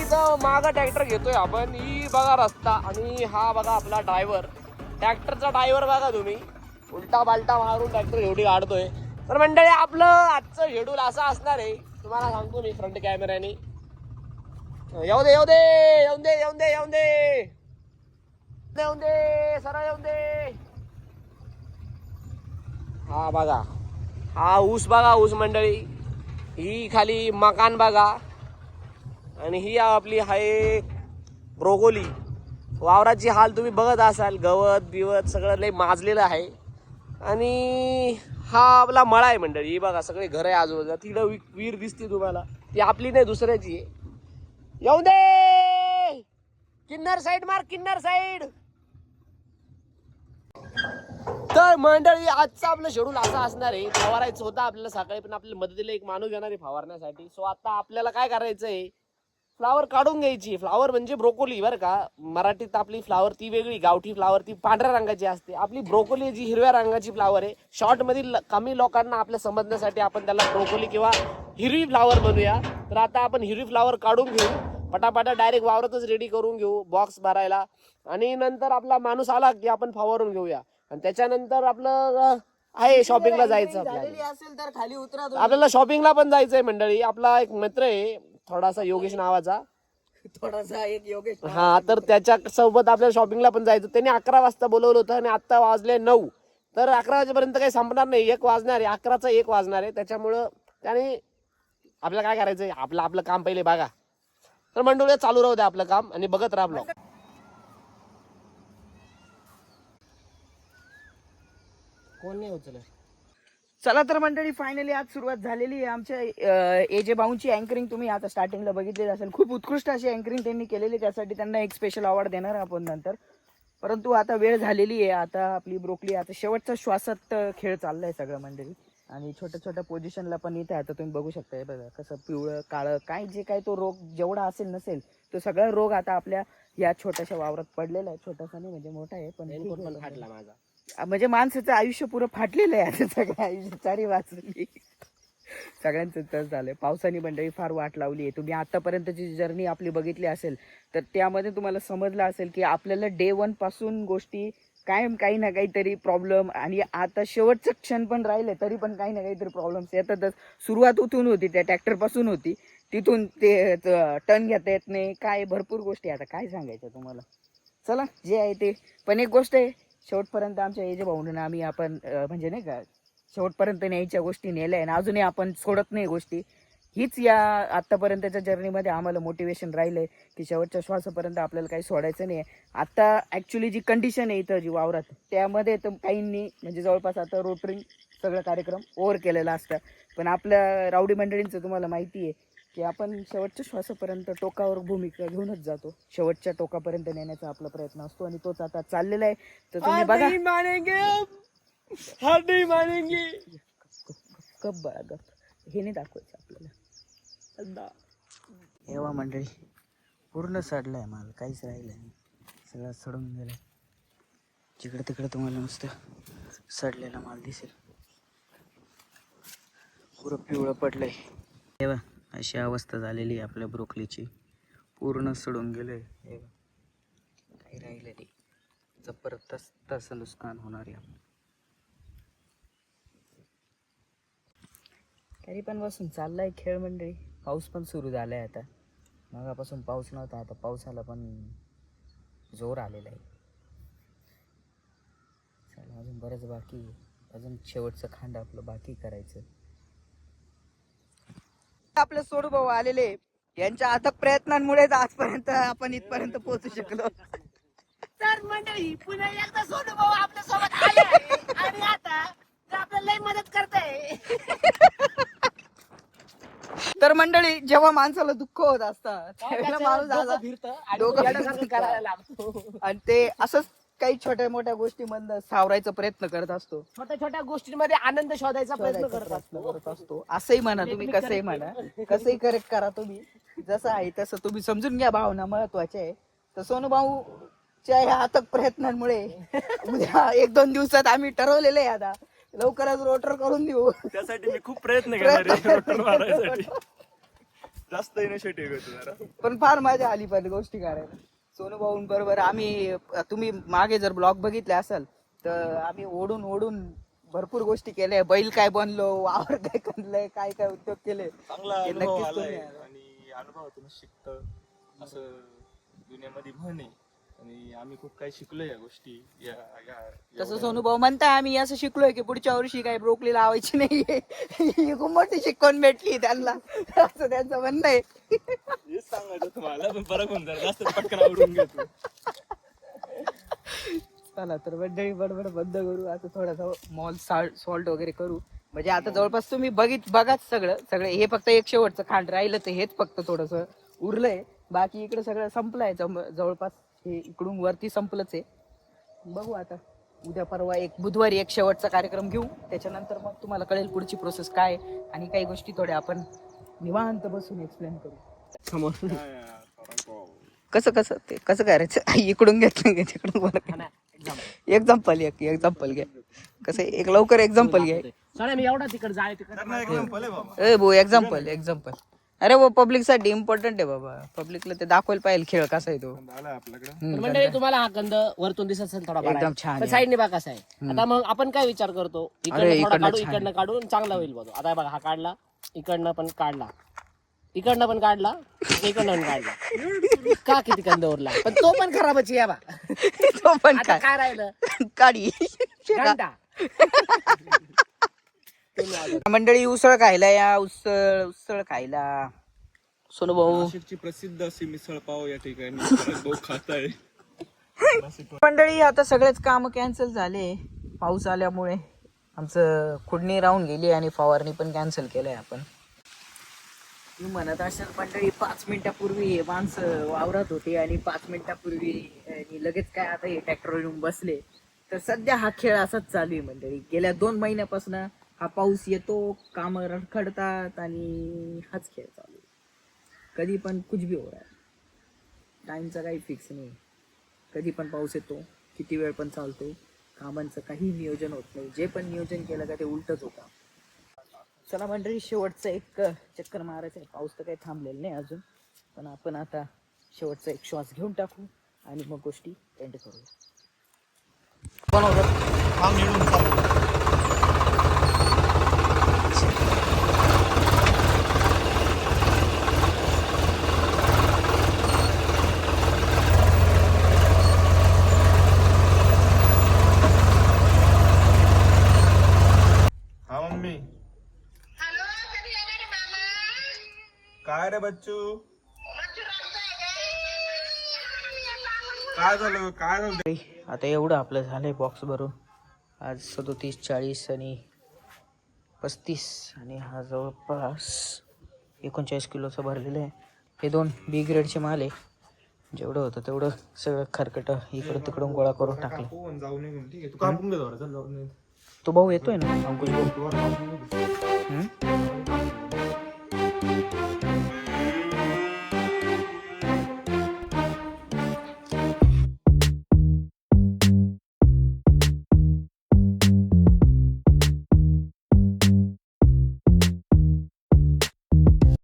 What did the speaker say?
इथं मागं ट्रॅक्टर घेतोय आपण. ही बघा रस्ता आणि हा बघा आपला ड्रायव्हर. ट्रॅक्टरचा ड्रायव्हर बघा तुम्ही, उलटा बालटा मारून ट्रॅक्टर एवढी काढतोय. तर मंडळी आपलं आजचं शेड्यूल असं असणार आहे, तुम्हाला सांगतो मी फ्रंट कॅमेऱ्याने. येऊ दे येऊ दे येऊन दे येऊन दे येऊन दे येऊन दे सरळ येऊन दे. हा बघा, हा ऊस बघा, ऊस मंडळी. ही खाली मकान बघा आणि ही आपली आहे ब्रोकोली. वावराची हाल तुम्ही बघत असाल, गवत बिवत सगळं लय माजलेलं आहे. आणि हा आपला मळा आहे मंडळी. ही बघा सगळे घर आहे आजूबाजूला. तिकडं विहीर दिसते तुम्हाला, ती आपली नाही दुसऱ्याची आहे. येऊ दे किन्नर साईड मार, किन्नर साईड. तर मंडळी आजचं आपलं शेड्यूल असं असणार आहे. फवारायचं होतं आपल्याला सकाळी, पण आपल्याला मदतीला एक माणूस येणार आहे फवारण्यासाठी. सो आता आपल्याला काय करायचं आहे, फ्लावर काढून घ्यायची. फ्लावर म्हणजे ब्रोकोली बरं का. मराठीत आपली फ्लावर ती वेगळी, गावठी फ्लावर ती पांढऱ्या रंगाची असते. आपली ब्रोकोली जी हिरव्या रंगाची फ्लावर आहे. शॉर्ट मधील कमी लोकांना आपल्या समजण्यासाठी आपण त्याला ब्रोकोली किंवा हिरवी फ्लावर म्हणूया. तर आता आपण हिरवी फ्लावर काढून घेऊ, पटापटा डायरेक्ट वावरातच रेडी करून घेऊ बॉक्स भरायला. आणि नंतर आपला माणूस आला की आपण फवारून घेऊया. आणि त्याच्यानंतर आपलं आहे शॉपिंगला जायचं. असेल तर खाली उतरा. आपल्याला शॉपिंगला पण जायचंय मंडळी. आपला एक मित्र आहे थोडासा योगेश नावाचा, थोडासा एक योगेश. हा, तर त्याच्या सोबत आपल्याला शॉपिंगला पण जायचं. त्याने 11 वाजता बोलवलं होतं आणि आता वाजले 9. तर 11 वाजेपर्यंत काही संपणार नाही, 1 वाजणार आहे. 11चा 1 वाजणार आहे. त्याच्यामुळं त्याने आपल्याला काय करायचंय, आपलं काम पहिले बघा. तर मंडळी चालू राहू द्या आपलं काम आणि बघत राहा ब्लॉग. कोण नाही उचलत. चला तर मंडळी, फायनली आज सुरुवात झालेली आहे आमच्या एजे भाऊंची अँकरिंग. तुम्ही आता स्टार्टिंगला बघितलेली असेल, खूप उत्कृष्ट अशी अँकरिंग त्यांनी केलेली. त्यासाठी त्यांना एक स्पेशल अवॉर्ड देणार आपण नंतर. परंतु आता वेळ झालेली आहे. आता आपली ब्रोकली आता शेवटच्या श्वासात खेळ चाललाय सगळं मंडळी. आणि छोट्या छोट्या पोझिशनला पण इथे आता तुम्ही बघू शकताय बघा कसं पिवळं काळं काय जे काय तो रोग जेवढा असेल नसेल तो सगळा रोग आता आपल्या या छोट्याशा वावरात पडलेला आहे. छोटासा नाही म्हणजे मोठा आहे, पण फाटला माझा. म्हणजे माणसाचं आयुष्य पुरं फाटलेलं आहे आता. सगळं आयुष्य चारी वाचली सगळ्यांचं तसं झालंय. पावसाने मंडळी फार वाट लावली आहे. तुम्ही आतापर्यंतची जर्नी आपली बघितली असेल तर त्यामध्ये तुम्हाला समजलं असेल की आपल्याला डे 1 पासून गोष्टी कायम काही ना काहीतरी प्रॉब्लेम, आणि आता शेवटचं क्षण पण राहिले तरी पण काही ना काहीतरी प्रॉब्लेम्स येतातच. सुरुवात उठून होती, त्या ट्रॅक्टर पासून होती, तिथून ते टर्न घेता येत नाही, काय भरपूर गोष्टी. आता काय सांगायचं तुम्हाला. चला जे आहे ते. पण एक गोष्ट आहे, शेवटपर्यंत आमच्या एजे भाऊंना आम्ही आपण म्हणजे नाही का शेवटपर्यंत न्यायच्या गोष्टी नेल्या आहे आणि अजूनही आपण सोडत नाही गोष्टी. हीच या आत्तापर्यंतच्या जर्नीमध्ये आम्हाला मोटिवेशन राहिलं आहे की शेवटच्या श्वासापर्यंत आपल्याला काही सोडायचं नाही आहे. आता ॲक्च्युली जी कंडिशन आहे इथं जी वावरात त्यामध्ये तर काहींनी म्हणजे जवळपास आता रोटरिंग सगळं कार्यक्रम ओव्हर केलेला असतं. पण आपल्या रावडी मंडळींचं तुम्हाला माहिती आहे की आपण शेवटच्या श्वासापर्यंत टोकावर भूमिका घेऊनच जातो. शेवटच्या टोकापर्यंत नेण्याचा आपला प्रयत्न असतो आणि तोच आता चाललेला आहे. तर तुम्ही बघा. गप बळा गप, हे नाही दाखवायचं आपल्याला. हेवा मंडळी पूर्ण सडलाय माल, काहीच राहिलं नाही, सगळं सडून गेलंय. जिकडे तिकडे तुम्हाला नुसतं सडलेला माल दिसेल, पुरं पिवळं पडलंय. हेवा अशी अवस्था झालेली आहे आपल्या ब्रोकलीची, पूर्ण सडून गेलंय. हेवा काही राहिलं नाही, जबरदस्त असं नुकसान होणार आहे. तरी पण बसून चाललाय खेळ मंडळी. पाऊस पण सुरू झालाय आता. मगापासून पाऊस नव्हता, आता पावसाला पण जोर आलेला आहे. चला अजून बरंच बाकी, अजून शेवटचं खांड आपलं बाकी करायचं. आपले सोडू भाऊ आलेले, यांच्या अथक प्रयत्नांमुळेच आजपर्यंत आपण इथपर्यंत पोहोचू शकलो. तर मंडळी पुन्हा एकदा सोनू भाऊ आपल्या सोबत आले आहे आणि आता ते आपल्याला लई मदत करताय. तर मंडळी जेव्हा माणसाला दुःख होत असतं त्यावेळेला माणूस आला डोकं करायला लागतो. आणि ते असंच काही छोट्या मोठ्या गोष्टीमधनं सावरायचा प्रयत्न करत असतो. छोट्या छोट्या गोष्टींमध्ये आनंद शोधायचा प्रयत्न करत असतो. असंही म्हणा तुम्ही, कसंही म्हणा, कसंही करेक्ट करा तुम्ही, जसं आहे तसं तुम्ही समजून घ्या. भावना महत्वाच्या आहे. तर सोनू भाऊच्या ह्या अथक प्रयत्नांमुळे उद्या 1-2 दिवसात आम्ही ठरवलेलं आहे आता लवकरच रोटर करून देऊ. त्यासाठी मी खूप प्रयत्न केला रोटर मारायसाठी. जास्त इनिशिएटिव्ह घेतो जरा. पण फार मजा आली पण गोष्टी करायला सोनू भाऊन बरोबर. आम्ही तुम्ही मागे जर ब्लॉग बघितले असाल तर आम्ही ओढून ओढून भरपूर गोष्टी केल्या. बैल काय बनलो, वावर काय बनलंय, काय काय उद्योग केले चांगला ते अनुभव नक्कीच आलाय तुम्ही- आणि अनुभवातून शिकतं असं दुनियामध्ये म्हण आहे. आणि आम्ही खूप काही शिकलोय या गोष्टी तसं सोनू भाऊ म्हणताय आम्ही असं शिकलोय की पुढच्या वर्षी काही ब्रोकली लावायची नाहीये. ही खूप मोठी शिकवण भेटली त्यांना असं त्यांचं म्हणणं आहे. हेच सांगायचं तुम्हाला, पण फरक होऊन जाईल जास्त पटकन आवडून घेतो. चला तर मंडळी बडबड बंद करू. आता थोडासा मॉल सॉल्ट वगैरे करू. म्हणजे आता जवळपास तुम्ही बघाच सगळं हे फक्त एक शेवटचं खांड राहिलं तर हेच फक्त थोडस उरलंय. बाकी इकडे सगळं संपलंय जवळपास. हे इकडून वरती संपलंच आहे. बघू आता उद्या परवा एक बुधवारी एक शेवटचा कार्यक्रम घेऊ. त्याच्यानंतर मग तुम्हाला कळेल पुढची प्रोसेस काय आणि काही गोष्टी थोड्या आपण निवांत बसून एक्सप्लेन करू समोर. कसं ते कसं करायचं इकडून घेतलं घे तिकडून बरं. एक्झाम्पल घ्या कसं एक लवकर एक्झाम्पल घ्या. चला मी एवढा तिकडे जाय तिकडे ए भाऊ एक्झाम्पल अरे वो पब्लिक साठी इम्पॉर्टंट आहे बाबा. पब्लिकला ते दाखवायला पाहिजे खेळ कसा आहे तो. तर मंडळी तुम्हाला हा कंद वरतून दिसत असेल थोडा एकदम छान आहे. साईडने बघा कसा आहे. आता मग आपण काय विचार करतो अरे, इकडनं थोडा इकडनं काढू छान. इकडनं काढून चांगला होईल बघ. आता बघा हा काढला इकडनं पण काढला इकडनं पण काढला का किती कंद उरला पण तो पण खराबच आहे बा. तो पण आता काय राहिलं काढी घंटा. मंडळी उसळ खायला या. उसळ खायला सोनू भाऊ. नाशिकची प्रसिद्ध अशी मिसळ पाव या ठिकाणी भाऊ खात आहे. मंडळी आता सगळेच काम कॅन्सल झाले पाऊस आल्यामुळे. आमचं खुडणी राहून गेली आणि फवारणी पण कॅन्सल केलंय आपण. मी म्हणत असेल मंडळी 5 मिनिटापूर्वी हे माणसं वावरात होते आणि 5 मिनिटापूर्वी लगेच काय आता हे ट्रॅक्टर येऊन बसले. तर सध्या हा खेळ असाच चालू आहे मंडळी. गेल्या 2 महिन्यापासून हा पाऊस येतो, काम रखडतात आणि हाच खेळ चालू आहे. कधी पण कुछ भी हो रहा है. टाइमचा काही फिक्स नाही. कधी पण पाऊस येतो, किती वेळ पण चालतो. कामांचं काही नियोजन होत नाही. जे पण नियोजन केलं का ते उलटच होतं. चला मंडळी शेवटचं एक चक्कर मारायचं आहे. पाऊस तर काही थांबलेला नाही अजून, पण आपण आता शेवटचा एक श्वास घेऊन टाकू आणि मग गोष्टी एंड करू. कोण होतं? हा मम्मी. काय रे बच्चू, काय झालं आता एवढं आपलं झालंय बॉक्स भरून. आज 37, 40 आणि 35 आणि हा जवळपास 39 किलोचं भरलेलं आहे. हे 2 बी ग्रेडचे माल आहे. जेवढं होतं तेवढं सगळं खरकट इकडं तिकडून गोळा करून टाकलं. जाऊ नये. ठीक आहे, तू कापून घे थोडं. चल जाऊ नये. तो भाऊ येतोय ना अंकुश भाऊ.